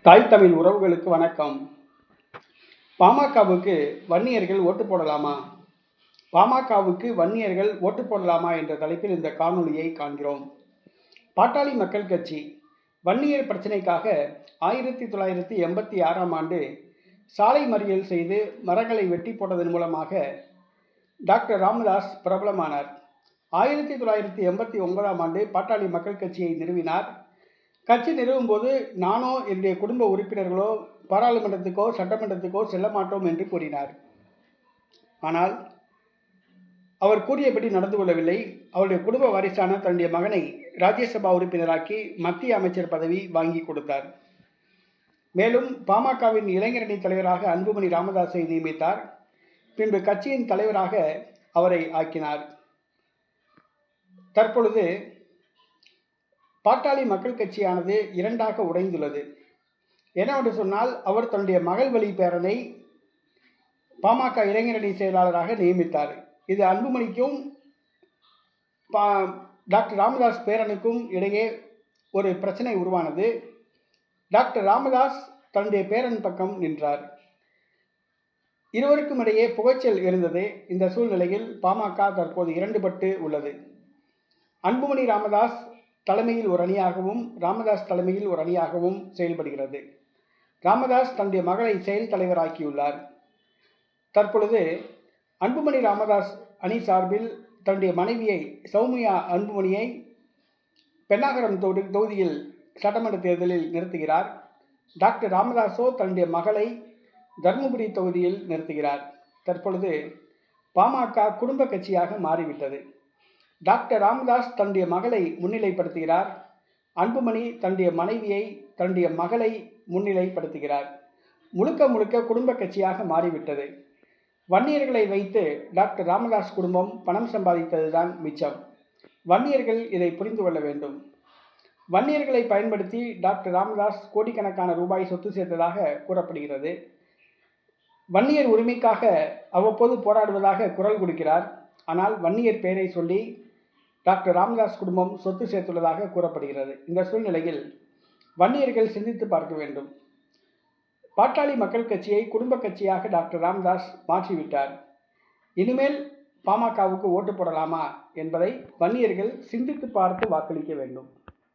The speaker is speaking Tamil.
தாய் தமிழ் உறவுகளுக்கு வணக்கம். பாமகவுக்கு வன்னியர்கள் ஓட்டு போடலாமா? பாமகவுக்கு வன்னியர்கள் ஓட்டு போடலாமா என்ற தலைப்பில் இந்த காணொலியை காண்கிறோம். பாட்டாளி மக்கள் கட்சி வன்னியர் பிரச்சினைக்காக 1986ஆம் ஆண்டு சாலை மறியல் செய்து மரங்களை வெட்டி போட்டதன் மூலமாக டாக்டர் ராமதாஸ் பிரபலமானார். 1989ஆம் ஆண்டு பாட்டாளி மக்கள் கட்சியை நிறுவினார். கட்சி நிறுவும் போது நானோ என்னுடைய குடும்ப உறுப்பினர்களோ பாராளுமன்றத்துக்கோ சட்டமன்றத்துக்கோ செல்ல மாட்டோம் என்று கூறினார். ஆனால் அவர் கூறியபடி நடந்து கொள்ளவில்லை. அவருடைய குடும்ப வாரிசான தன்னுடைய மகனை ராஜ்யசபா உறுப்பினராக்கி மத்திய அமைச்சர் பதவி வாங்கி கொடுத்தார். மேலும் பாமகவின் இளைஞரணி தலைவராக அன்புமணி ராமதாஸை நியமித்தார். பின்பு கட்சியின் தலைவராக அவரை ஆக்கினார். தற்பொழுது பாட்டாளி மக்கள் கட்சியானது இரண்டாக உடைந்துள்ளது. என்னவென்று சொன்னால், அவர் தன்னுடைய மகள் வழி பேரனை பாமக இளைஞரணி செயலாளராக நியமித்தார். இது அன்புமணிக்கும் டாக்டர் ராமதாஸ் பேரனுக்கும் இடையே ஒரு பிரச்சனை உருவானது. டாக்டர் ராமதாஸ் தன்னுடைய பேரன் பக்கம் நின்றார். இருவருக்கும் இடையே புகைச்சல் இருந்தது. இந்த சூழ்நிலையில் பாமக தற்போது இரண்டுபட்டு உள்ளது. அன்புமணி ராமதாஸ் தலைமையில் ஒரு அணியாகவும் ராமதாஸ் தலைமையில் ஒரு அணியாகவும் செயல்படுகிறது. ராமதாஸ் தன்னுடைய மகளை செயல் தலைவராக்கியுள்ளார். தற்பொழுது அன்புமணி ராமதாஸ் அணி சார்பில் தன்னுடைய மனைவியை சௌமியா அன்புமணியை பென்னாகரம் தொகுதியில் சட்டமன்ற தேர்தலில் நிறுத்துகிறார். டாக்டர் ராமதாஸோ தன்னுடைய மகளை தருமபுரி தொகுதியில் நிறுத்துகிறார். தற்பொழுது பாமக குடும்ப கட்சியாக மாறிவிட்டது. டாக்டர் ராமதாஸ் தன்னுடைய மகளை முன்னிலைப்படுத்துகிறார். அன்புமணி தன்னுடைய மனைவியை தன்னுடைய மகளை முன்னிலைப்படுத்துகிறார். முழுக்க முழுக்க குடும்ப கட்சியாக மாறிவிட்டது. வன்னியர்களை வைத்து டாக்டர் ராமதாஸ் குடும்பம் பணம் சம்பாதித்ததுதான் மிச்சம். வன்னியர்கள் இதை புரிந்து கொள்ள வேண்டும். வன்னியர்களை பயன்படுத்தி டாக்டர் ராமதாஸ் கோடிக்கணக்கான ரூபாய் சொத்து சேர்த்ததாக கூறப்படுகிறது. வன்னியர் உரிமைக்காக அவ்வப்போது போராடுவதாக குரல் கொடுக்கிறார். ஆனால் வன்னியர் பெயரை சொல்லி டாக்டர் ராமதாஸ் குடும்பம் சொத்து சேர்த்துள்ளதாக கூறப்படுகிறது. இந்த சூழ்நிலையில் வன்னியர்கள் சிந்தித்து பார்க்க வேண்டும். பாட்டாளி மக்கள் கட்சியை குடும்ப கட்சியாக டாக்டர் ராமதாஸ் மாற்றிவிட்டார். இனிமேல் பாமகவுக்கு ஓட்டு போடலாமா என்பதை வன்னியர்கள் சிந்தித்து பார்த்து வாக்களிக்க வேண்டும்.